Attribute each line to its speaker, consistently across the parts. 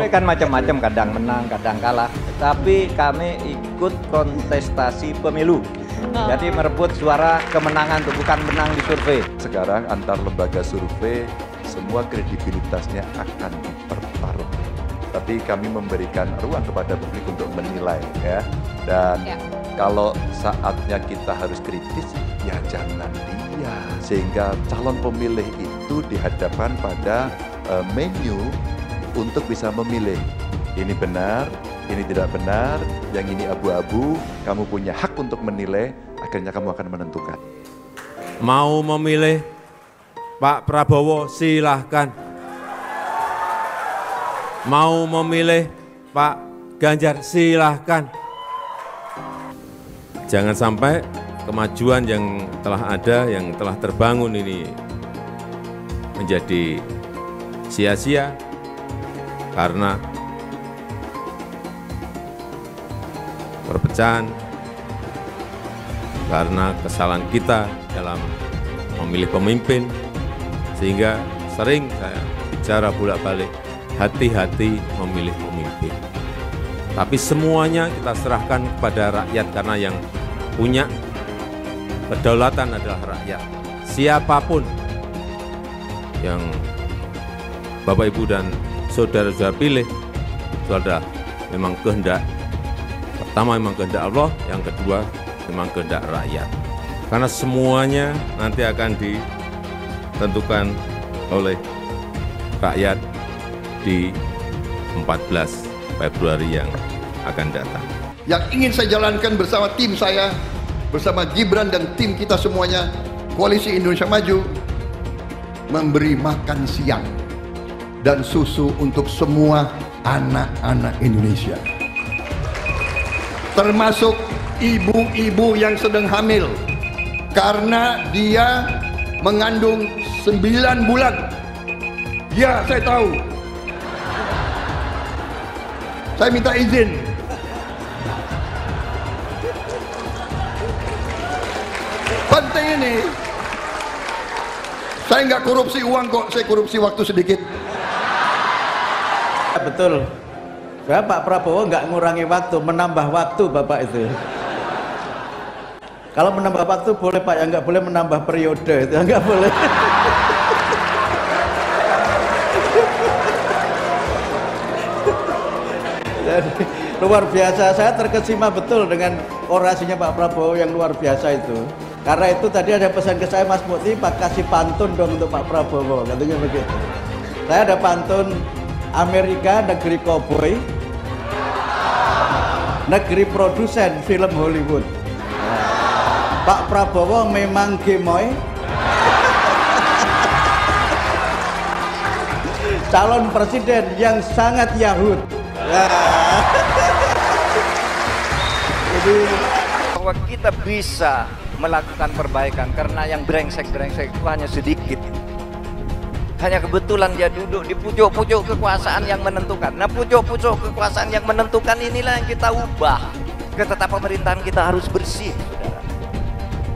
Speaker 1: Kan macam-macam, kadang menang, kadang kalah. Tapi kami ikut kontestasi pemilu. Jadi merebut suara kemenangan, bukan menang di survei.
Speaker 2: Sekarang antar lembaga survei semua kredibilitasnya akan dipertaruhkan. Tapi kami memberikan ruang kepada publik untuk menilai ya. Dan kalau saatnya kita harus kritis, ya jangan dia. Sehingga calon pemilih itu dihadapkan pada menu untuk bisa memilih. Ini benar, ini tidak benar, yang ini abu-abu. Kamu punya hak untuk menilai, akhirnya kamu akan menentukan.
Speaker 3: Mau memilih Pak Prabowo silahkan. Mau memilih Pak Ganjar silahkan. Jangan sampai kemajuan yang telah ada, yang telah terbangun ini menjadi sia-sia karena perpecahan, karena kesalahan kita dalam memilih pemimpin, sehingga sering saya bicara bolak-balik, hati-hati memilih pemimpin. Tapi semuanya kita serahkan kepada rakyat karena yang punya kedaulatan adalah rakyat. Siapapun yang Bapak Ibu dan saudara-saudara pilih, itu adalah memang kehendak. Pertama memang kehendak Allah, yang kedua memang kehendak rakyat. Karena semuanya nanti akan ditentukan oleh rakyat di 14 Februari yang akan datang.
Speaker 4: Yang ingin saya jalankan bersama tim saya, bersama Gibran dan tim kita semuanya, Koalisi Indonesia Maju, memberi makan siang dan susu untuk semua anak-anak Indonesia. Termasuk ibu-ibu yang sedang hamil. Karena dia mengandung 9 bulan. Ya, saya tahu. Saya minta izin. Penting ini. Saya nggak korupsi uang kok, saya korupsi waktu sedikit.
Speaker 1: Betul. Pak Prabowo nggak ngurangi waktu, menambah waktu Bapak itu. Kalau menambah waktu boleh Pak, yang nggak boleh menambah periode, itu nggak boleh. Jadi luar biasa, saya terkesima betul dengan orasinya Pak Prabowo yang luar biasa itu. Karena itu tadi ada pesan ke saya, Mas Mukti, Pak kasih pantun dong untuk Pak Prabowo, katanya begitu. Saya ada pantun, Amerika negeri koboi, negeri produsen film Hollywood. Pak Prabowo memang gemoy, calon presiden yang sangat Yahud.
Speaker 5: Jadi bahwa kita bisa melakukan perbaikan karena yang brengsek-brengsek itu hanya sedikit. Hanya kebetulan dia duduk di pucuk-pucuk kekuasaan yang menentukan. Nah, pucuk-pucuk kekuasaan yang menentukan inilah yang kita ubah. Ketetapan pemerintahan kita harus bersih, saudara.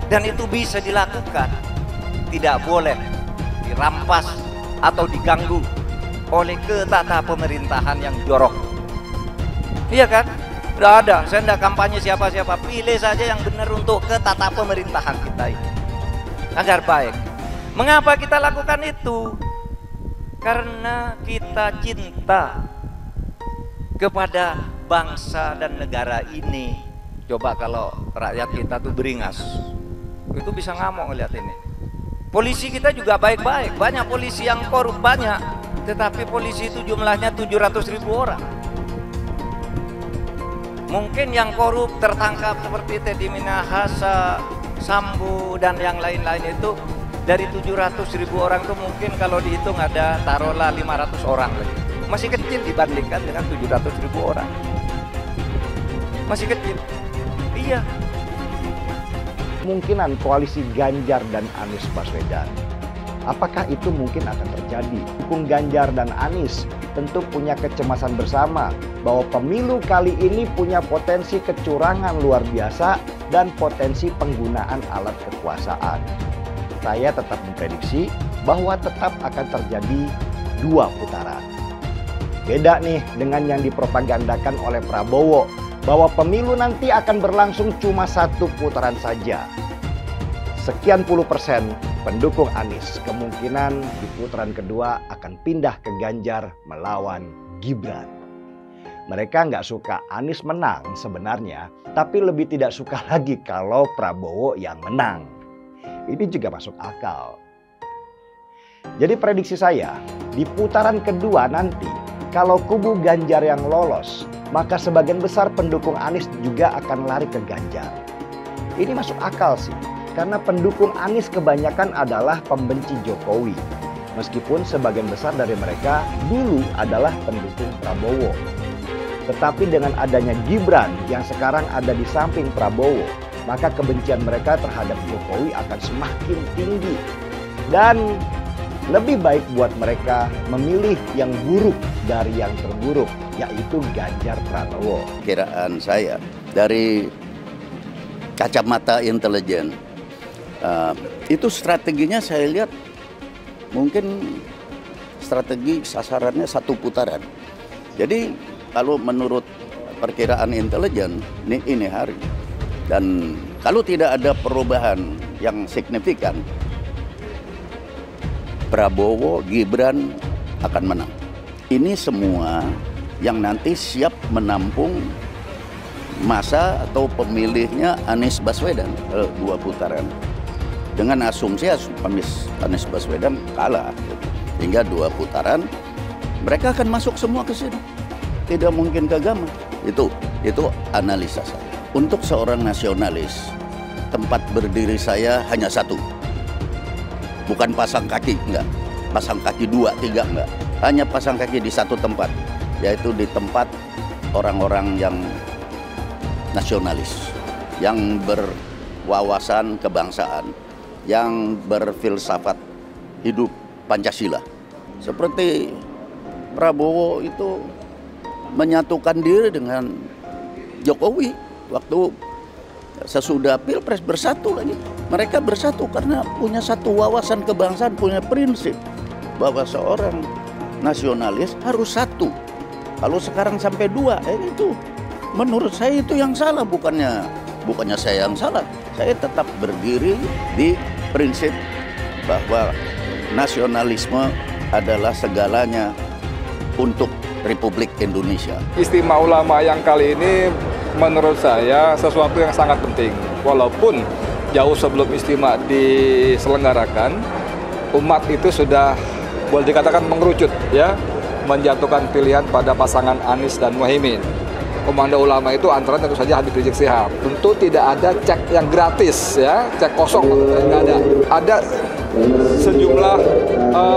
Speaker 5: Dan itu bisa dilakukan. Tidak boleh dirampas atau diganggu oleh ketatapan pemerintahan yang jorok. Iya kan? Tidak ada, saya tidak kampanye siapa-siapa. Pilih saja yang benar untuk ketatapan pemerintahan kita ini agar baik. Mengapa kita lakukan itu? Karena kita cinta kepada bangsa dan negara ini. Coba kalau rakyat kita tuh beringas, itu bisa ngamuk ngeliat ini. Polisi kita juga baik-baik, banyak polisi yang korup banyak, tetapi polisi itu jumlahnya 700.000 orang. Mungkin yang korup tertangkap seperti Teddy Minahasa, Sambo dan yang lain-lain itu dari 700.000 orang itu mungkin kalau dihitung ada taruhlah 500 orang lagi. Masih kecil dibandingkan dengan 700.000 orang. Masih kecil. Iya.
Speaker 6: Kemungkinan koalisi Ganjar dan Anies Baswedan, apakah itu mungkin akan terjadi? Dukung Ganjar dan Anies tentu punya kecemasan bersama bahwa pemilu kali ini punya potensi kecurangan luar biasa dan potensi penggunaan alat kekuasaan. Saya tetap memprediksi bahwa tetap akan terjadi 2 putaran. Beda nih dengan yang dipropagandakan oleh Prabowo, bahwa pemilu nanti akan berlangsung cuma 1 putaran saja. Sekian puluh persen pendukung Anies kemungkinan di putaran kedua akan pindah ke Ganjar melawan Gibran. Mereka nggak suka Anies menang sebenarnya, tapi lebih tidak suka lagi kalau Prabowo yang menang. Ini juga masuk akal. Jadi prediksi saya, di putaran kedua nanti, kalau kubu Ganjar yang lolos, maka sebagian besar pendukung Anies juga akan lari ke Ganjar. Ini masuk akal sih, karena pendukung Anies kebanyakan adalah pembenci Jokowi. Meskipun sebagian besar dari mereka dulu adalah pendukung Prabowo. Tetapi dengan adanya Gibran yang sekarang ada di samping Prabowo, maka kebencian mereka terhadap Jokowi akan semakin tinggi. Dan lebih baik buat mereka memilih yang buruk dari yang terburuk, yaitu Ganjar Pranowo.
Speaker 7: Kiraan saya dari kacamata intelijen, itu strateginya saya lihat mungkin strategi sasarannya 1 putaran. Jadi kalau menurut perkiraan intelijen ini hari, dan kalau tidak ada perubahan yang signifikan, Prabowo, Gibran akan menang. Ini semua yang nanti siap menampung masa atau pemilihnya Anies Baswedan 2 putaran. Dengan asumsi Anies Baswedan kalah hingga 2 putaran, mereka akan masuk semua ke sini. Tidak mungkin kegama. Itu analisa saya. Untuk seorang nasionalis, tempat berdiri saya hanya 1. Bukan pasang kaki, enggak. Pasang kaki 2, 3, enggak. Hanya pasang kaki di 1 tempat, yaitu di tempat orang-orang yang nasionalis, yang berwawasan kebangsaan, yang berfilsafat hidup Pancasila. Seperti Prabowo itu menyatukan diri dengan Jokowi waktu sesudah Pilpres bersatu lagi. Mereka bersatu karena punya satu wawasan kebangsaan, punya prinsip bahwa seorang nasionalis harus 1. Kalau sekarang sampai 2, itu menurut saya itu yang salah, bukannya saya yang salah. Saya tetap berdiri di prinsip bahwa nasionalisme adalah segalanya untuk Republik Indonesia.
Speaker 8: Istimewa ulama yang kali ini menurut saya sesuatu yang sangat penting. Walaupun jauh sebelum istimewa diselenggarakan, umat itu sudah boleh dikatakan mengerucut, ya, menjatuhkan pilihan pada pasangan Anies dan Muhaimin. Komando ulama itu antara tentu saja Habib Rizik Syihab. Tentu tidak ada cek yang gratis, ya, cek kosong nggak ada. Ada sejumlah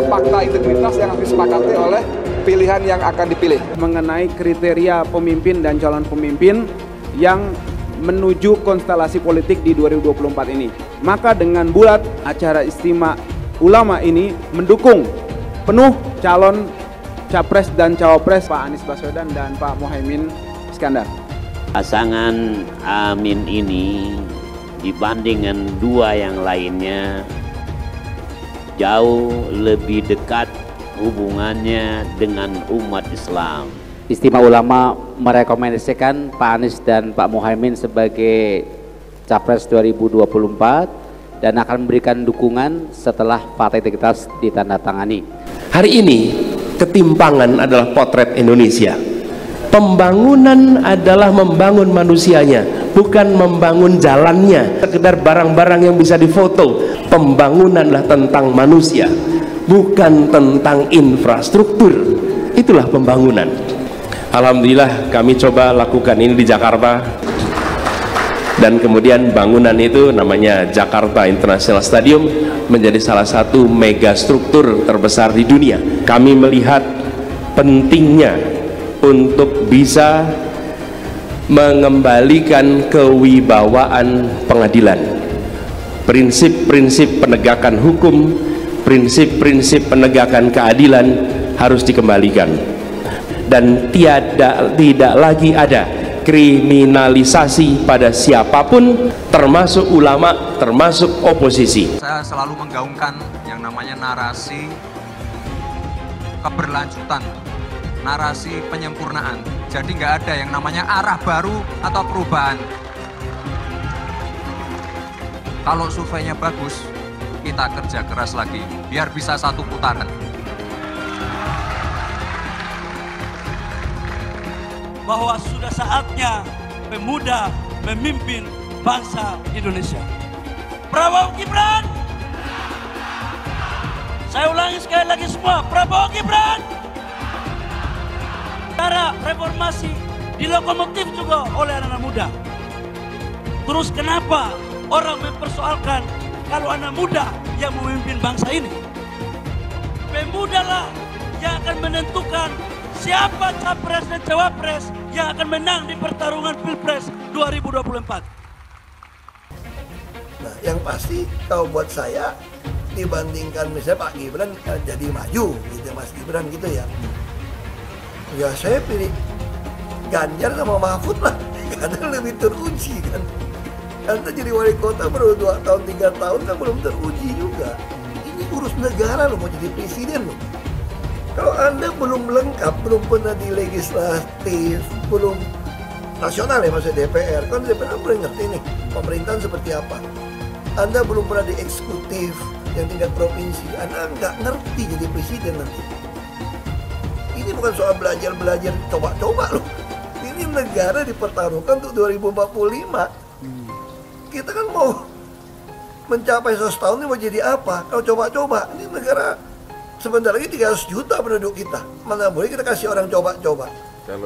Speaker 8: fakta integritas yang harus disepakati oleh pilihan yang akan dipilih.
Speaker 9: Mengenai kriteria pemimpin dan calon pemimpin yang menuju konstelasi politik di 2024 ini. Maka dengan bulat acara istimewa ulama ini mendukung penuh calon capres dan cawapres Pak Anies Baswedan dan Pak Muhaimin Iskandar.
Speaker 10: Pasangan Amin ini dibandingkan 2 yang lainnya jauh lebih dekat hubungannya dengan umat Islam.
Speaker 11: Istimewa ulama merekomendasikan Pak Anies dan Pak Muhaimin sebagai capres 2024 dan akan memberikan dukungan setelah fakta integritas ditandatangani.
Speaker 12: Hari ini ketimpangan adalah potret Indonesia. Pembangunan adalah membangun manusianya, bukan membangun jalannya, sekedar barang-barang yang bisa difoto. Pembangunanlah tentang manusia, bukan tentang infrastruktur. Itulah pembangunan. Alhamdulillah kami coba lakukan ini di Jakarta, dan kemudian bangunan itu namanya Jakarta International Stadium menjadi salah satu megastruktur terbesar di dunia. Kami melihat pentingnya untuk bisa mengembalikan kewibawaan pengadilan, prinsip-prinsip penegakan hukum, prinsip-prinsip penegakan keadilan harus dikembalikan, dan tidak lagi ada kriminalisasi pada siapapun, termasuk ulama, termasuk oposisi.
Speaker 13: Saya selalu menggaungkan yang namanya narasi keberlanjutan, narasi penyempurnaan. Jadi nggak ada yang namanya arah baru atau perubahan. Kalau surveinya bagus, kita kerja keras lagi, biar bisa satu putaran.
Speaker 14: Bahwa sudah saatnya pemuda memimpin bangsa Indonesia. Prabowo Gibran! Saya ulangi sekali lagi semua, Prabowo Gibran! Cara reformasi dilokomotif juga oleh anak muda. Terus kenapa orang mempersoalkan kalau anak muda yang memimpin bangsa ini? Pemuda lah yang akan menentukan siapa capres dan cawapres yang akan menang di pertarungan Pilpres 2024.
Speaker 15: Nah, yang pasti kalau buat saya dibandingkan misalnya Pak Gibran jadi maju gitu, Mas Gibran gitu ya. Ya saya pilih Ganjar sama Mahfud lah, karena lebih teruji kan. Anda jadi wali kota baru 2 tahun 3 tahun kan belum teruji juga. Ini urus negara loh, mau jadi presiden loh. Kalau Anda belum lengkap, belum pernah di legislatif, belum nasional ya maksudnya DPR, kan DPR belum ngerti nih pemerintahan seperti apa. Anda belum pernah di eksekutif yang tingkat provinsi, Anda nggak ngerti jadi presiden nanti. Ini bukan soal belajar-belajar, coba-coba loh. Ini negara dipertaruhkan untuk 2045. Kita kan mau mencapai 100 tahun ini mau jadi apa? Kalau coba-coba, ini negara sebentar lagi 300 juta penduduk kita. Mana boleh kita kasih orang coba-coba.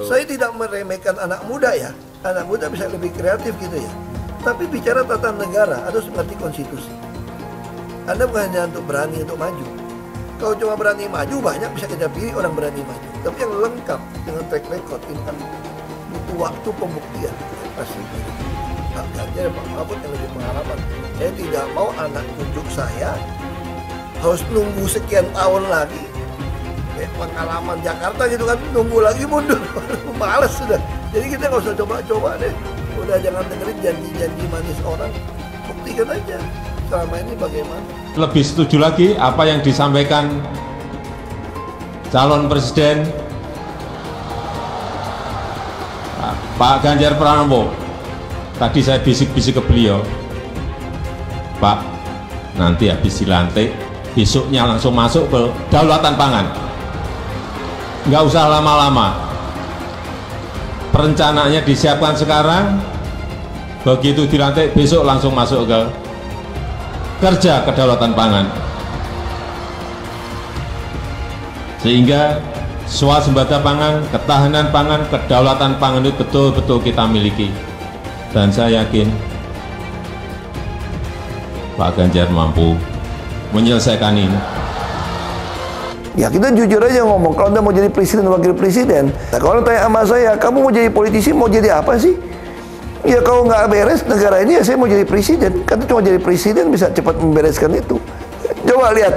Speaker 15: Saya tidak meremehkan anak muda ya. Anak muda bisa lebih kreatif gitu ya. Tapi bicara tata negara harus mengerti konstitusi. Anda bukan hanya untuk berani untuk maju. Kalau cuma berani maju, banyak bisa kita pilih orang berani maju. Tapi yang lengkap dengan track record ini kan butuh waktu pembuktian. Pasti. Pak Ganjar, Pak Mahfud yang lebih pengalaman. Saya tidak mau anak cucu saya harus nunggu sekian tahun lagi. Pengalaman Jakarta gitu kan, nunggu lagi mundur. Males sudah. Jadi kita nggak usah coba-coba deh. Udah jangan dengerin janji-janji manis orang. Buktikan aja selama ini bagaimana.
Speaker 16: Lebih setuju lagi apa yang disampaikan calon presiden Pak Ganjar Pranowo. Tadi saya bisik-bisik ke beliau, Pak, nanti habis dilantik, besoknya langsung masuk ke kedaulatan pangan. Nggak usah lama-lama. Perencanaannya disiapkan sekarang, begitu dilantik besok langsung masuk ke kerja kedaulatan pangan. Sehingga swasembada pangan, ketahanan pangan, kedaulatan pangan itu betul-betul kita miliki. Dan saya yakin Pak Ganjar mampu menyelesaikan ini.
Speaker 15: Ya kita jujur aja ngomong, kalau Anda mau jadi presiden wakil presiden, nah, kalau tanya sama saya, kamu mau jadi politisi, mau jadi apa sih? Ya kalau nggak beres negara ini, ya saya mau jadi presiden. Kan cuma jadi presiden bisa cepat membereskan itu. Coba lihat,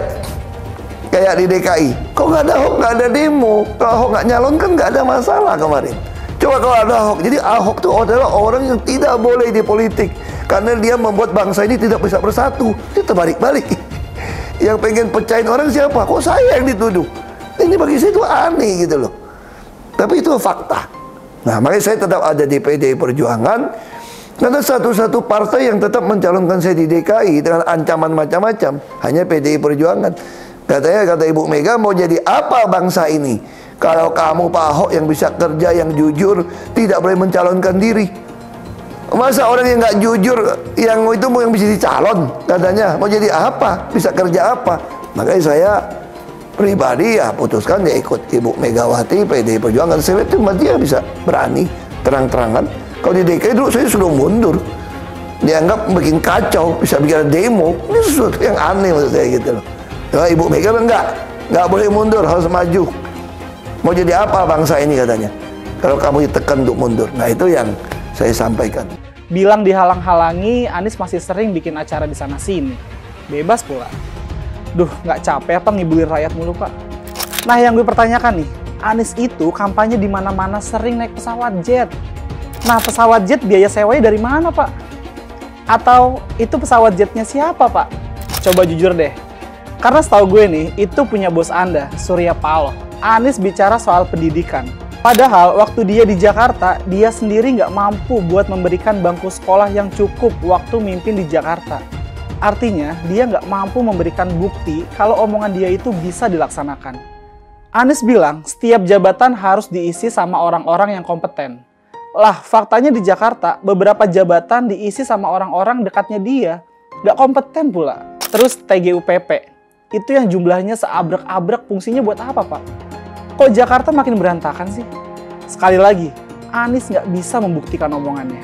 Speaker 15: kayak di DKI, kok nggak ada Ahok, nggak ada demo. Kalau Ahok nggak nyalon kan nggak ada masalah kemarin. Coba kalau ada Ahok, jadi Ahok itu adalah orang yang tidak boleh di politik. Karena dia membuat bangsa ini tidak bisa bersatu. Dia terbalik-balik. Yang pengen pecahin orang siapa? Kok saya yang dituduh? Ini bagi saya itu aneh gitu loh. Tapi itu fakta. Nah makanya saya tetap ada di PDI Perjuangan. Karena satu-satu partai yang tetap mencalonkan saya di DKI dengan ancaman macam-macam hanya PDI Perjuangan. Kata Ibu Mega, mau jadi apa bangsa ini? Kalau kamu Pak Ahok yang bisa kerja, yang jujur, tidak boleh mencalonkan diri. Masa orang yang nggak jujur, yang itu mau yang bisa dicalon, katanya mau jadi apa, bisa kerja apa? Makanya saya pribadi ya putuskan ya ikut Ibu Megawati, PDI Perjuangan. Saya lihat dia bisa berani terang-terangan. Kalau di DKI dulu saya sudah mundur, dianggap bikin kacau, bisa bikin demo. Ini sesuatu yang aneh menurut saya gitu loh. Nah, Ibu Mega nggak boleh mundur, harus maju. Mau jadi apa bangsa ini katanya? Kalau kamu ditekan untuk mundur. Nah itu yang saya sampaikan.
Speaker 17: Bilang dihalang-halangi, Anies masih sering bikin acara di sana-sini. Bebas pula. Duh, nggak capek apa ngibulin rakyat mulu, Pak? Nah, yang gue pertanyakan nih, Anies itu kampanye di mana-mana sering naik pesawat jet. Nah, pesawat jet biaya sewanya dari mana, Pak? Atau itu pesawat jetnya siapa, Pak? Coba jujur deh. Karena setahu gue nih, itu punya bos Anda, Surya Paloh. Anies bicara soal pendidikan. Padahal waktu dia di Jakarta, dia sendiri nggak mampu buat memberikan bangku sekolah yang cukup waktu mimpin di Jakarta. Artinya, dia nggak mampu memberikan bukti kalau omongan dia itu bisa dilaksanakan. Anies bilang setiap jabatan harus diisi sama orang-orang yang kompeten. Lah, faktanya di Jakarta, beberapa jabatan diisi sama orang-orang dekatnya dia. Nggak kompeten pula. Terus TGUPP, itu yang jumlahnya seabrek-abrek, fungsinya buat apa, Pak? Kok Jakarta makin berantakan sih? Sekali lagi, Anies nggak bisa membuktikan omongannya.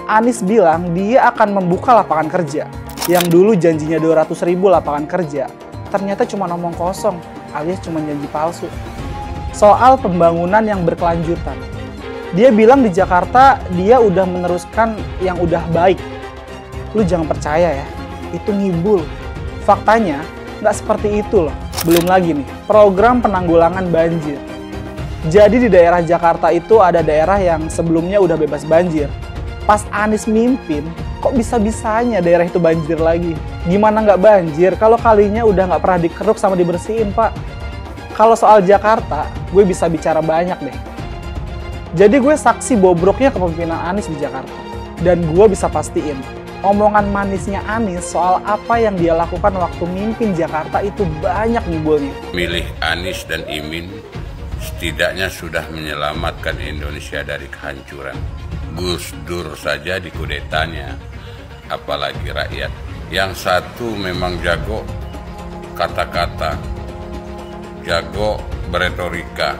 Speaker 17: Anies bilang dia akan membuka lapangan kerja. Yang dulu janjinya 200.000 lapangan kerja, ternyata cuma ngomong kosong, alias cuma janji palsu. Soal pembangunan yang berkelanjutan. Dia bilang di Jakarta dia udah meneruskan yang udah baik. Lu jangan percaya ya, itu ngibul. Faktanya nggak seperti itu loh. Belum lagi nih, program penanggulangan banjir. Jadi di daerah Jakarta itu ada daerah yang sebelumnya udah bebas banjir. Pas Anies mimpin, kok bisa-bisanya daerah itu banjir lagi? Gimana nggak banjir kalau kalinya udah nggak pernah dikeruk sama dibersihin, Pak? Kalau soal Jakarta, gue bisa bicara banyak deh. Jadi gue saksi bobroknya kepemimpinan Anies di Jakarta. Dan gue bisa pastiin, omongan manisnya Anies soal apa yang dia lakukan waktu mimpin Jakarta itu banyak ngibulnya.
Speaker 18: Milih Anies dan Imin setidaknya sudah menyelamatkan Indonesia dari kehancuran. Gus Dur saja dikudetanya, apalagi rakyat. Yang satu memang jago kata-kata, jago beretorika,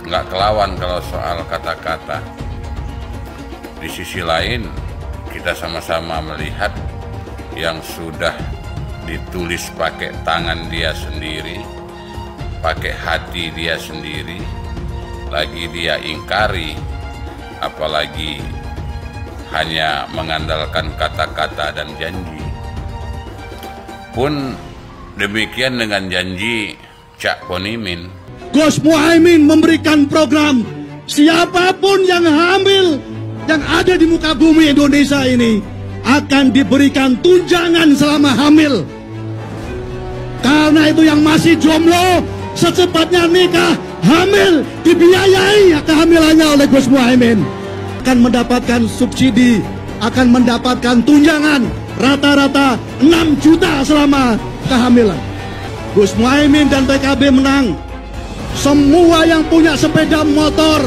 Speaker 18: nggak kelawan kalau soal kata-kata. Di sisi lain, kita sama-sama melihat yang sudah ditulis pakai tangan dia sendiri, pakai hati dia sendiri, lagi dia ingkari, apalagi hanya mengandalkan kata-kata dan janji. Pun demikian dengan janji Cak Ponimin.
Speaker 19: Gus Muhaimin memberikan program siapapun yang hamil yang ada di muka bumi Indonesia ini akan diberikan tunjangan selama hamil. Karena itu yang masih jomblo secepatnya nikah, hamil, dibiayai kehamilannya oleh Gus Muhaimin. Akan mendapatkan subsidi, akan mendapatkan tunjangan rata-rata 6 juta selama kehamilan. Gus Muhaimin dan PKB menang. Semua yang punya sepeda motor,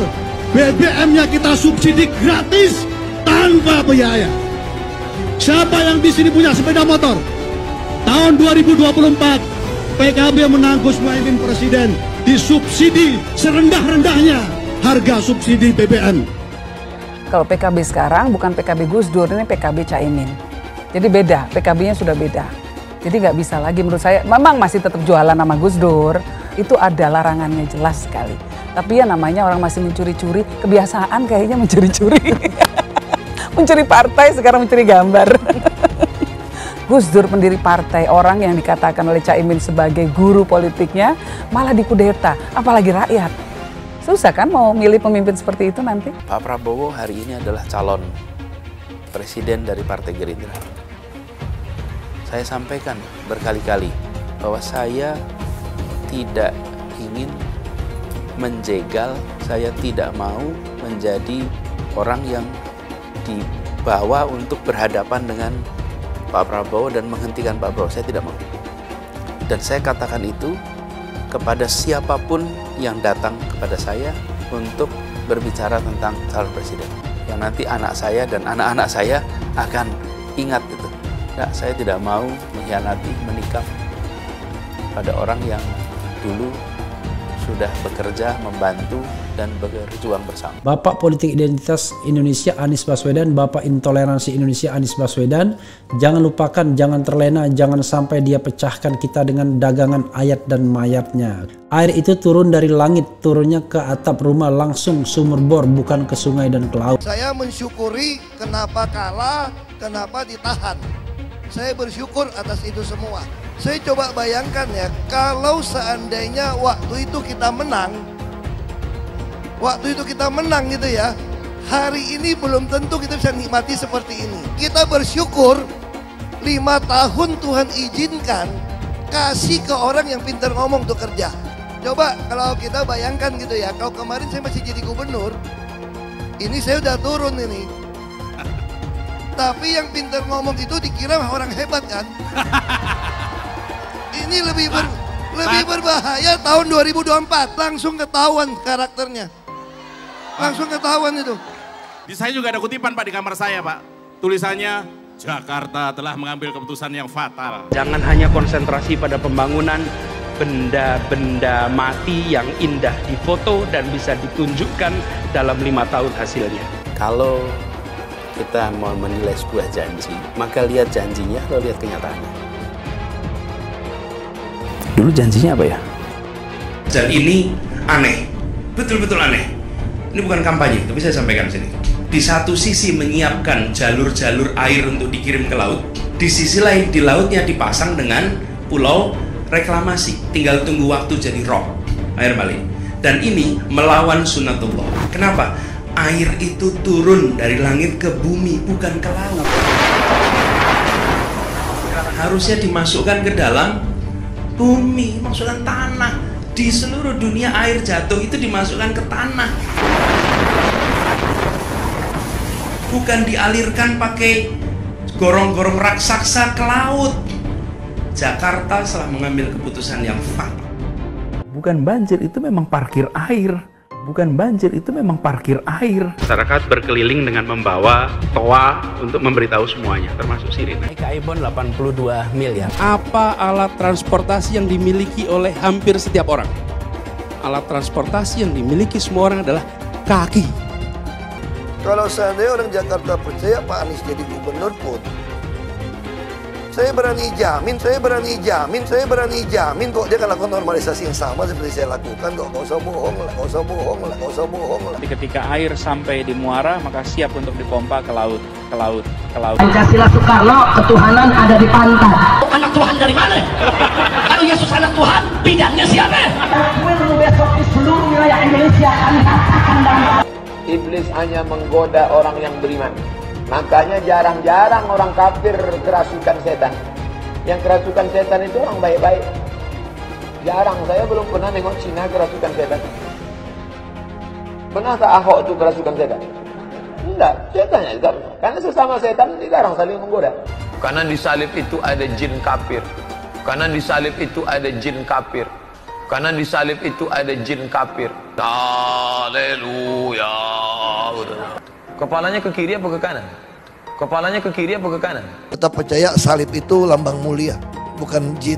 Speaker 19: BBM-nya kita subsidi gratis tanpa biaya. Siapa yang di sini punya sepeda motor? Tahun 2024 PKB menang, Gus Muhaimin presiden, disubsidi serendah-rendahnya harga subsidi BBM.
Speaker 20: Kalau PKB sekarang bukan PKB Gus Dur, ini PKB Caimin. Jadi beda, PKB-nya sudah beda. Jadi nggak bisa lagi menurut saya, memang masih tetap jualan nama Gus Dur, itu ada larangannya jelas sekali. Tapi ya namanya orang masih mencuri-curi, kebiasaan kayaknya mencuri-curi. Mencuri partai, sekarang mencuri gambar. Gus Dur pendiri partai, orang yang dikatakan oleh Caimin sebagai guru politiknya, malah dikudeta, apalagi rakyat. Susah kan mau milih pemimpin seperti itu nanti?
Speaker 21: Pak Prabowo hari ini adalah calon presiden dari Partai Gerindra. Saya sampaikan berkali-kali bahwa saya tidak ingin menjegal, saya tidak mau menjadi orang yang dibawa untuk berhadapan dengan Pak Prabowo dan menghentikan Pak Prabowo. Saya tidak mau. Dan saya katakan itu kepada siapapun yang datang kepada saya untuk berbicara tentang calon presiden. Yang nanti anak saya dan anak-anak saya akan ingat itu. Nah, saya tidak mau mengkhianati, menikam pada orang yang dulu sudah bekerja, membantu, dan berjuang bersama.
Speaker 22: Bapak Politik Identitas Indonesia Anies Baswedan, Bapak Intoleransi Indonesia Anies Baswedan, jangan lupakan, jangan terlena, jangan sampai dia pecahkan kita dengan dagangan ayat dan mayatnya. Air itu turun dari langit, turunnya ke atap rumah langsung sumur bor, bukan ke sungai dan ke laut.
Speaker 15: Saya mensyukuri kenapa kalah, kenapa ditahan. Saya bersyukur atas itu semua. Saya coba bayangkan ya, kalau seandainya waktu itu kita menang, gitu ya, hari ini belum tentu kita bisa nikmati seperti ini. Kita bersyukur 5 tahun Tuhan izinkan kasih ke orang yang pintar ngomong tuh kerja. Coba kalau kita bayangkan gitu ya, kalau kemarin saya masih jadi gubernur, ini saya udah turun ini. Tapi yang pintar ngomong itu dikira orang hebat kan? Ini lebih berbahaya tahun 2024, langsung ketahuan karakternya. Langsung ketahuan itu.
Speaker 2: Di saya juga ada kutipan Pak di kamar saya Pak. Tulisannya, Jakarta telah mengambil keputusan yang fatal.
Speaker 12: Jangan hanya konsentrasi pada pembangunan benda-benda mati yang indah difoto dan bisa ditunjukkan dalam 5 tahun hasilnya.
Speaker 21: Kalau kita mau menilai sebuah janji, maka lihat janjinya atau lihat kenyataannya. Dulu janjinya apa ya?
Speaker 12: Dan ini aneh, betul-betul aneh. Ini bukan kampanye, tapi saya sampaikan di sini. Di satu sisi menyiapkan jalur-jalur air untuk dikirim ke laut, di sisi lain di lautnya dipasang dengan pulau reklamasi, tinggal tunggu waktu jadi rob, air balik. Dan ini melawan sunatullah. Kenapa? Air itu turun dari langit ke bumi, bukan ke laut. Harusnya dimasukkan ke dalam bumi, masukkan tanah. Di seluruh dunia air jatuh itu dimasukkan ke tanah. Bukan dialirkan pakai gorong-gorong raksasa ke laut. Jakarta telah mengambil keputusan yang fatal.
Speaker 21: Bukan banjir, itu memang parkir air. Bukan banjir, itu memang parkir air.
Speaker 12: Masyarakat berkeliling dengan membawa toa untuk memberitahu semuanya, termasuk sirine.
Speaker 21: Naik iPhone 82 miliar.
Speaker 12: Apa alat transportasi yang dimiliki oleh hampir setiap orang? Alat transportasi yang dimiliki semua orang adalah kaki.
Speaker 15: Kalau seandainya orang Jakarta percaya Pak Anies jadi gubernur pun, saya berani jamin kok dia akan lakukan normalisasi yang sama seperti saya lakukan kok. Gak usah bohong lah.
Speaker 9: Ketika air sampai di muara, maka siap untuk dipompa ke laut.
Speaker 3: Pancasila Soekarno, ketuhanan ada di pantai.
Speaker 23: Anak Tuhan dari mana? Kalau Yesus anak Tuhan, bidangnya siapa?
Speaker 3: Besok di seluruh wilayah Indonesia kami katakan dan
Speaker 24: Iblis hanya menggoda orang yang beriman. Makanya jarang-jarang orang kafir kerasukan setan. Yang kerasukan setan itu orang baik-baik. Jarang, saya belum pernah nengok Cina kerasukan setan. Pernah tak Ahok itu kerasukan setan? Enggak, setannya juga pernah. Karena sesama setan dilarang saling menggoda.
Speaker 25: Karena di salib itu ada jin kafir. Karena di salib itu ada jin kafir. Karena di salib itu ada jin kafir. Haleluya. Kepalanya ke kiri apa ke kanan? Kepalanya ke kiri apa ke kanan?
Speaker 15: Tetap percaya salib itu lambang mulia, bukan jin.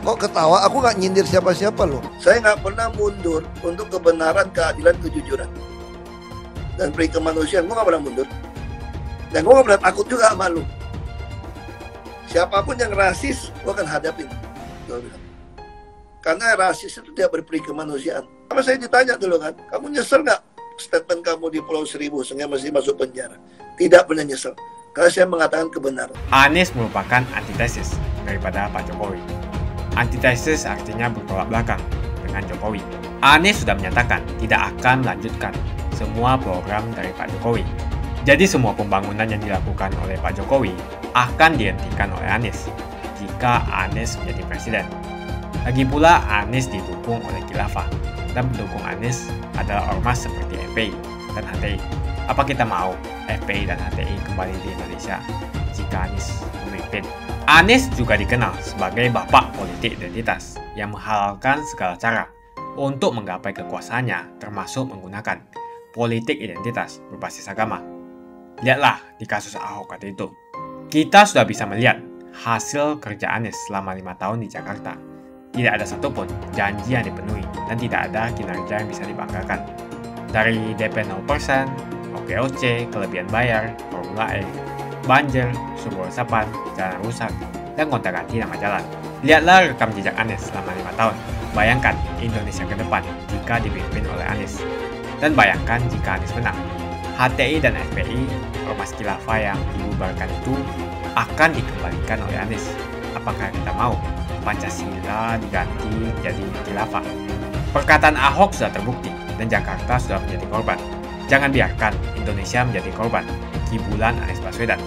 Speaker 15: Kok ketawa? Aku nggak nyindir siapa-siapa loh. Saya nggak pernah mundur untuk kebenaran, keadilan, kejujuran, dan peri kemanusiaan. Gue nggak pernah mundur. Dan gue nggak pernah takut juga sama lu. Siapapun yang rasis, gue akan hadapin. Karena rasis itu tidak berperi kemanusiaan. Sama saya ditanya dulu kan, kamu nyesel nggak statement kamu di Pulau Seribu sehingga masih masuk penjara? Tidak pernah nyesel, karena saya mengatakan kebenaran.
Speaker 26: Anies merupakan antitesis daripada Pak Jokowi. Antitesis artinya bertolak belakang dengan Jokowi. Anies sudah menyatakan tidak akan melanjutkan semua program dari Pak Jokowi. Jadi semua pembangunan yang dilakukan oleh Pak Jokowi akan dihentikan oleh Anies jika Anies menjadi presiden. Lagi pula Anies didukung oleh khilafah, dan pendukung Anies adalah ormas seperti FPI dan HTI. Apa kita mau FPI dan HTI kembali di Indonesia jika Anies memimpin? Anies juga dikenal sebagai bapak politik identitas yang menghalalkan segala cara untuk menggapai kekuasaannya, termasuk menggunakan politik identitas berbasis agama. Lihatlah di kasus Ahok waktu itu. Kita sudah bisa melihat hasil kerja Anies selama 5 tahun di Jakarta. Tidak ada satupun janji yang dipenuhi dan tidak ada kinerja yang bisa dibanggakan. Dari DP 0%, OKOC, kelebihan bayar, Formula E, banjir, sumber resapan, jalan rusak, dan gonta-ganti nama jalan. Lihatlah rekam jejak Anies selama 5 tahun. Bayangkan Indonesia ke depan jika dipimpin oleh Anies. Dan bayangkan jika Anies menang. HTI dan FPI, ormas khilafah yang dibubarkan itu akan dikembalikan oleh Anies. Apakah kita mau Pancasila diganti jadi khilafah? Perkataan Ahok sudah terbukti dan Jakarta sudah menjadi korban. Jangan biarkan Indonesia menjadi korban kibulan Anies Baswedan.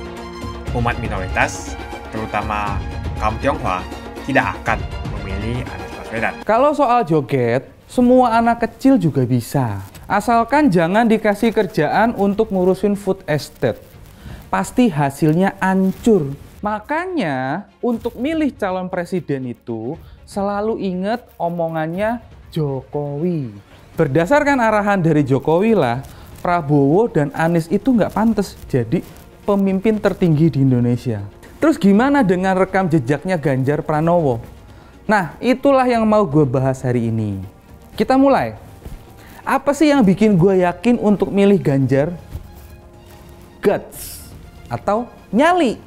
Speaker 26: Umat minoritas, terutama kaum Tionghoa, tidak akan memilih Anies Baswedan.
Speaker 17: Kalau soal joget, semua anak kecil juga bisa. Asalkan jangan dikasih kerjaan untuk ngurusin food estate. Pasti hasilnya hancur. Makanya untuk milih calon presiden itu selalu ingat omongannya Jokowi. Berdasarkan arahan dari Jokowi lah, Prabowo dan Anies itu nggak pantas jadi pemimpin tertinggi di Indonesia. Terus gimana dengan rekam jejaknya Ganjar Pranowo? Nah, itulah yang mau gue bahas hari ini. Kita mulai. Apa sih yang bikin gue yakin untuk milih Ganjar? Guts atau nyali.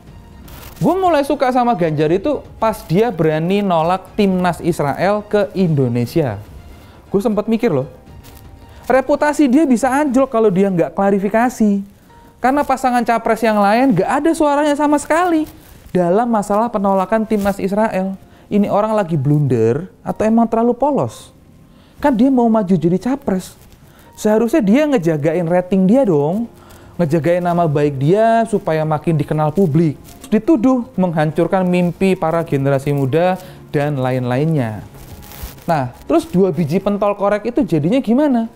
Speaker 17: Gue mulai suka sama Ganjar itu pas dia berani nolak timnas Israel ke Indonesia. Gue sempat mikir loh, reputasi dia bisa anjlok kalau dia nggak klarifikasi. Karena pasangan capres yang lain nggak ada suaranya sama sekali dalam masalah penolakan timnas Israel. Ini orang lagi blunder atau emang terlalu polos? Kan dia mau maju jadi capres. Seharusnya dia ngejagain rating dia dong. Ngejagain nama baik dia supaya makin dikenal publik. Dituduh menghancurkan mimpi para generasi muda dan lain-lainnya. Nah, terus 2 biji pentol korek itu jadinya gimana?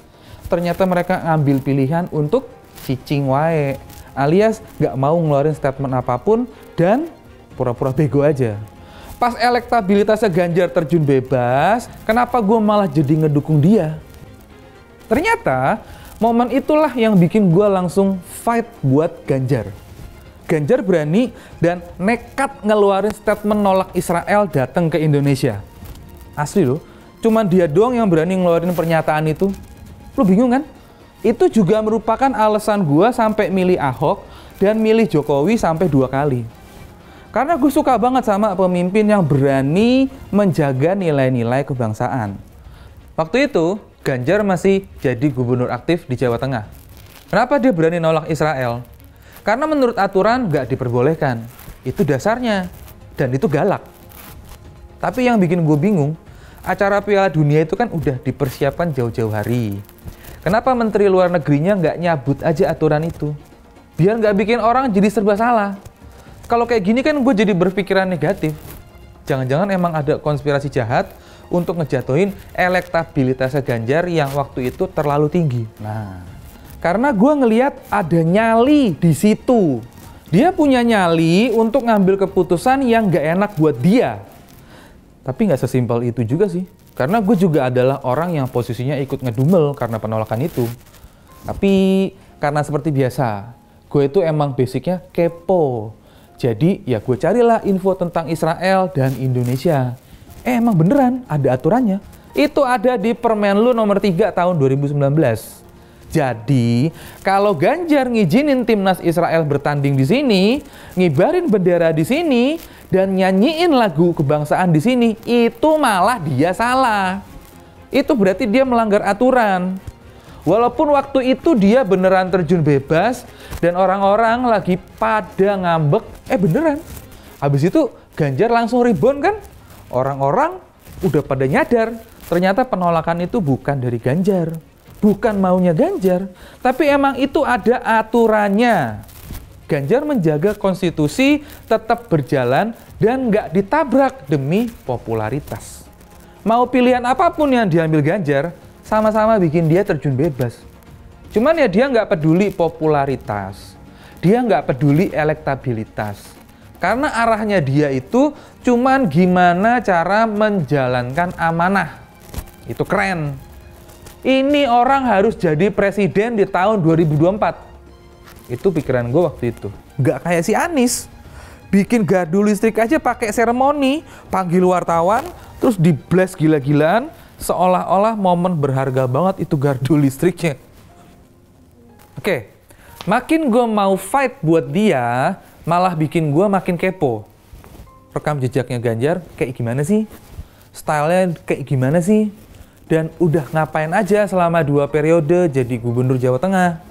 Speaker 17: Ternyata mereka ngambil pilihan untuk cicing wae, alias nggak mau ngeluarin statement apapun dan pura-pura bego aja. Pas elektabilitasnya Ganjar terjun bebas, kenapa gue malah jadi ngedukung dia? Ternyata momen itulah yang bikin gue langsung fight buat Ganjar. Ganjar berani dan nekat ngeluarin statement nolak Israel datang ke Indonesia. Asli loh, cuman dia doang yang berani ngeluarin pernyataan itu. Lo bingung kan? Itu juga merupakan alasan gue sampai milih Ahok dan milih Jokowi sampai 2 kali. Karena gue suka banget sama pemimpin yang berani menjaga nilai-nilai kebangsaan. Waktu itu, Ganjar masih jadi gubernur aktif di Jawa Tengah. Kenapa dia berani nolak Israel? Karena menurut aturan nggak diperbolehkan. Itu dasarnya. Dan itu galak. Tapi yang bikin gue bingung, acara Piala Dunia itu kan udah dipersiapkan jauh-jauh hari. Kenapa Menteri Luar Negerinya nggak nyabut aja aturan itu? Biar nggak bikin orang jadi serba salah. Kalau kayak gini kan gue jadi berpikiran negatif. Jangan-jangan emang ada konspirasi jahat untuk ngejatuhin elektabilitasnya Ganjar yang waktu itu terlalu tinggi. Nah, karena gue ngelihat ada nyali di situ. Dia punya nyali untuk ngambil keputusan yang nggak enak buat dia. Tapi nggak sesimpel itu juga sih. Karena gue juga adalah orang yang posisinya ikut ngedumel karena penolakan itu. Tapi karena seperti biasa, gue itu emang basicnya kepo. Jadi ya gue carilah info tentang Israel dan Indonesia. Emang beneran ada aturannya. Itu ada di Permenlu nomor 3 tahun 2019. Jadi kalau Ganjar ngizinin timnas Israel bertanding di sini, ngibarin bendera di sini, dan nyanyiin lagu kebangsaan di sini, itu malah dia salah. Itu berarti dia melanggar aturan. Walaupun waktu itu dia beneran terjun bebas dan orang-orang lagi pada ngambek, beneran. Habis itu Ganjar langsung rebound kan? Orang-orang udah pada nyadar, ternyata penolakan itu bukan dari Ganjar. Bukan maunya Ganjar, tapi emang itu ada aturannya. Ganjar menjaga konstitusi tetap berjalan dan nggak ditabrak demi popularitas. Mau pilihan apapun yang diambil Ganjar, sama-sama bikin dia terjun bebas. Cuman ya dia nggak peduli popularitas. Dia nggak peduli elektabilitas. Karena arahnya dia itu cuman gimana cara menjalankan amanah. Itu keren. Ini orang harus jadi presiden di tahun 2024. Itu pikiran gue waktu itu. Nggak kayak si Anies. Bikin gardu listrik aja pakai seremoni, panggil wartawan, terus di-blast gila-gilaan, seolah-olah momen berharga banget itu gardu listriknya. Oke, makin gue mau fight buat dia, malah bikin gue makin kepo. Rekam jejaknya Ganjar kayak gimana sih? Stylenya kayak gimana sih? Dan udah ngapain aja selama 2 periode jadi gubernur Jawa Tengah?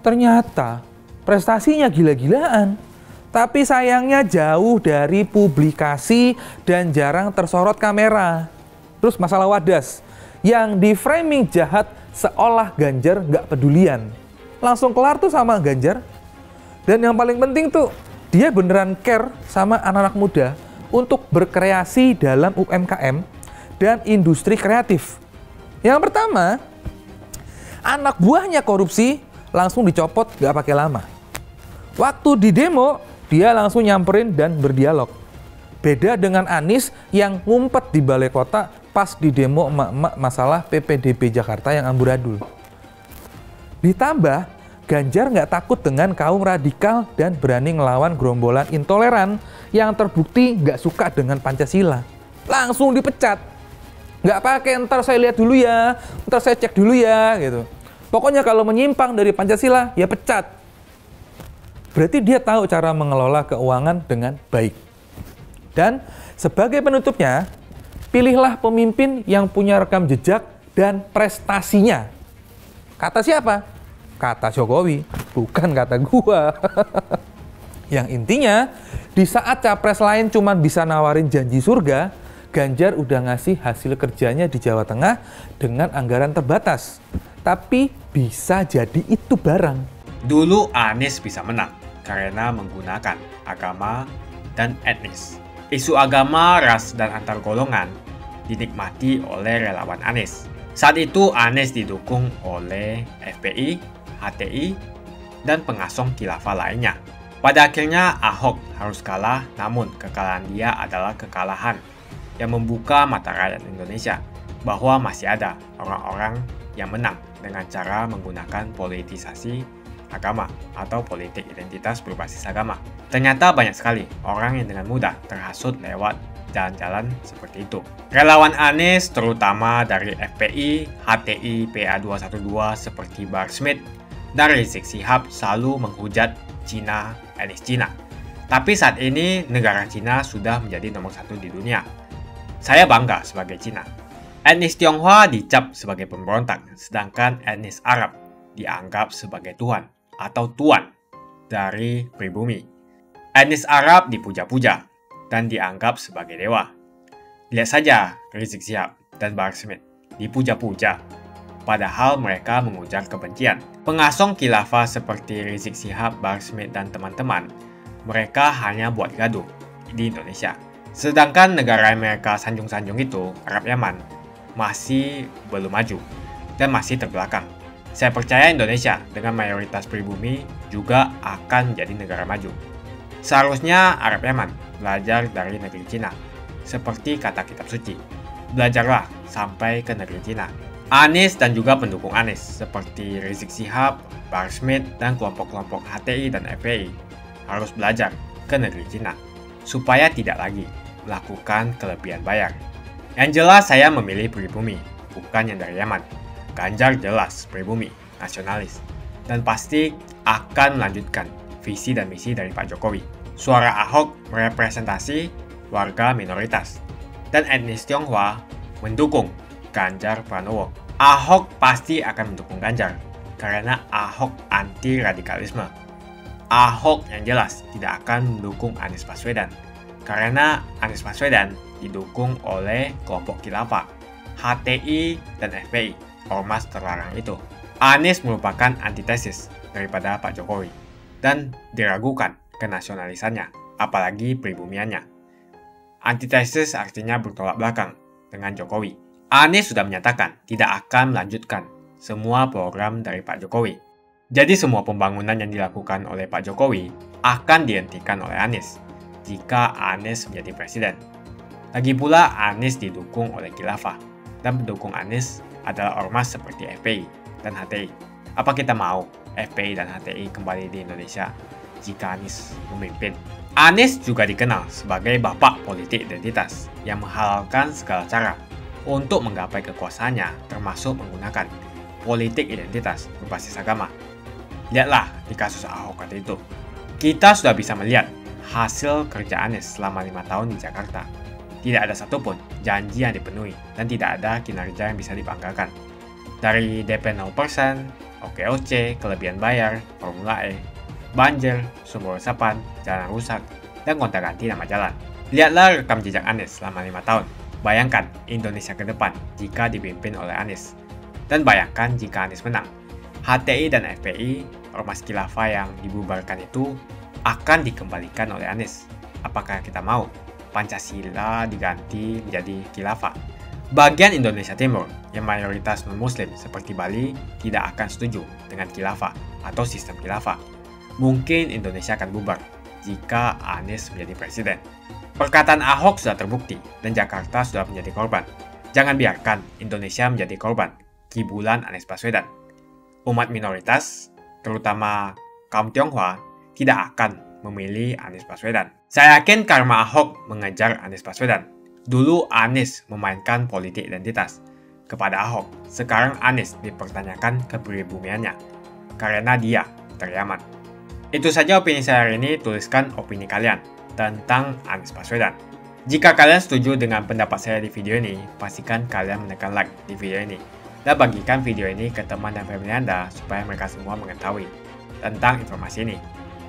Speaker 17: Ternyata prestasinya gila-gilaan. Tapi sayangnya jauh dari publikasi dan jarang tersorot kamera. Terus masalah Wadas, yang di framing jahat seolah Ganjar nggak pedulian. Langsung kelar tuh sama Ganjar. Dan yang paling penting tuh, dia beneran care sama anak-anak muda.
Speaker 1: untuk berkreasi dalam UMKM dan industri kreatif. Yang pertama, anak buahnya korupsi langsung dicopot gak pakai lama. Waktu di demo, dia langsung nyamperin dan berdialog. Beda dengan Anies yang ngumpet di balai kota pas di demo emak-emak masalah PPDB Jakarta yang amburadul. Ditambah, Ganjar nggak takut dengan kaum radikal dan berani ngelawan gerombolan intoleran yang terbukti nggak suka dengan Pancasila. Langsung dipecat. Nggak pakai ntar saya lihat dulu ya, ntar saya cek dulu ya, gitu. Pokoknya kalau menyimpang dari Pancasila, ya pecat. Berarti dia tahu cara mengelola keuangan dengan baik. Dan sebagai penutupnya, pilihlah pemimpin yang punya rekam jejak dan prestasinya. Kata siapa? Kata Jokowi, bukan kata gua. Yang intinya, di saat capres lain cuma bisa nawarin janji surga, Ganjar udah ngasih hasil kerjanya di Jawa Tengah dengan anggaran terbatas. Tapi bisa jadi itu barang.
Speaker 26: Dulu Anies bisa menang karena menggunakan agama dan etnis. Isu agama, ras, dan antar golongan dinikmati oleh relawan Anies. Saat itu Anies didukung oleh FPI, HTI, dan pengasong khilafah lainnya. Pada akhirnya Ahok harus kalah, namun kekalahan dia adalah kekalahan yang membuka mata rakyat Indonesia bahwa masih ada orang-orang yang menang dengan cara menggunakan politisasi agama atau politik identitas berbasis agama. Ternyata banyak sekali orang yang dengan mudah terhasut lewat jalan-jalan seperti itu. Relawan Anies terutama dari FPI, HTI, PA212 seperti Bahar Smith dan Rizik Syihab selalu menghujat Cina, etnis Cina. Tapi saat ini negara Cina sudah menjadi nomor 1 di dunia. Saya bangga sebagai Cina. Etnis Tionghoa dicap sebagai pemberontak, sedangkan etnis Arab dianggap sebagai Tuhan atau tuan dari pribumi. Etnis Arab dipuja-puja dan dianggap sebagai dewa. Lihat saja Rizik Syihab dan Bahar Smith dipuja-puja, padahal mereka mengujar kebencian. Pengasong khilafah seperti Rizik Syihab, Bahar Smith, dan teman-teman, mereka hanya buat gaduh di Indonesia. Sedangkan negara yang mereka sanjung-sanjung itu, Arab Yaman, masih belum maju dan masih terbelakang. Saya percaya Indonesia dengan mayoritas pribumi juga akan menjadi negara maju. Seharusnya Arab Yaman belajar dari negeri Cina, seperti kata kitab suci. Belajarlah sampai ke negeri Cina. Anies dan juga pendukung Anies seperti Rizik Syihab, Bahar Smith, dan kelompok-kelompok HTI dan FPI harus belajar ke negeri Cina supaya tidak lagi melakukan kelebihan bayar. Yang jelas saya memilih pribumi, bukan yang dari Yaman. Ganjar jelas pribumi, nasionalis, dan pasti akan melanjutkan visi dan misi dari Pak Jokowi. Suara Ahok merepresentasi warga minoritas, dan etnis Tionghoa mendukung Ganjar Pranowo. Ahok pasti akan mendukung Ganjar karena Ahok anti radikalisme. Ahok yang jelas tidak akan mendukung Anies Baswedan karena Anies Baswedan didukung oleh kelompok khilafah, HTI, dan FPI, ormas terlarang itu. Anies merupakan antitesis daripada Pak Jokowi dan diragukan kenasionalisannya, apalagi pribumiannya. Antitesis artinya bertolak belakang dengan Jokowi. Anies sudah menyatakan tidak akan melanjutkan semua program dari Pak Jokowi. Jadi semua pembangunan yang dilakukan oleh Pak Jokowi akan dihentikan oleh Anies jika Anies menjadi presiden. Lagi pula Anies didukung oleh khilafah dan pendukung Anies adalah ormas seperti FPI dan HTI. Apa kita mau FPI dan HTI kembali di Indonesia jika Anies memimpin? Anies juga dikenal sebagai bapak politik identitas yang menghalalkan segala cara untuk menggapai kekuasaannya, termasuk menggunakan politik identitas berbasis agama. Lihatlah di kasus Ahok waktu itu. Kita sudah bisa melihat hasil kerja Anies selama 5 tahun di Jakarta. Tidak ada satupun janji yang dipenuhi dan tidak ada kinerja yang bisa dibanggakan. Dari DP 0%, OKOC, kelebihan bayar, Formula E, banjir, sumber resapan, jalan rusak, dan gonta-ganti nama jalan. Lihatlah rekam jejak Anies selama 5 tahun. Bayangkan Indonesia ke depan jika dipimpin oleh Anies. Dan bayangkan jika Anies menang. HTI dan FPI, ormas khilafah yang dibubarkan itu, akan dikembalikan oleh Anies. Apakah kita mau? Pancasila diganti menjadi khilafah. Bagian Indonesia Timur yang mayoritas non-muslim seperti Bali tidak akan setuju dengan khilafah atau sistem khilafah. Mungkin Indonesia akan bubar jika Anies menjadi presiden. Perkataan Ahok sudah terbukti dan Jakarta sudah menjadi korban. Jangan biarkan Indonesia menjadi korban kibulan Anies Baswedan. Umat minoritas, terutama kaum Tionghoa, tidak akan memilih Anies Baswedan. Saya yakin karma Ahok mengejar Anies Baswedan. Dulu Anies memainkan politik identitas kepada Ahok. Sekarang Anies dipertanyakan kepribumiannya karena dia teriaman. Itu saja opini saya hari ini. Tuliskan opini kalian tentang Anies Baswedan. Jika kalian setuju dengan pendapat saya di video ini, pastikan kalian menekan like di video ini dan bagikan video ini ke teman dan family Anda supaya mereka semua mengetahui tentang informasi ini.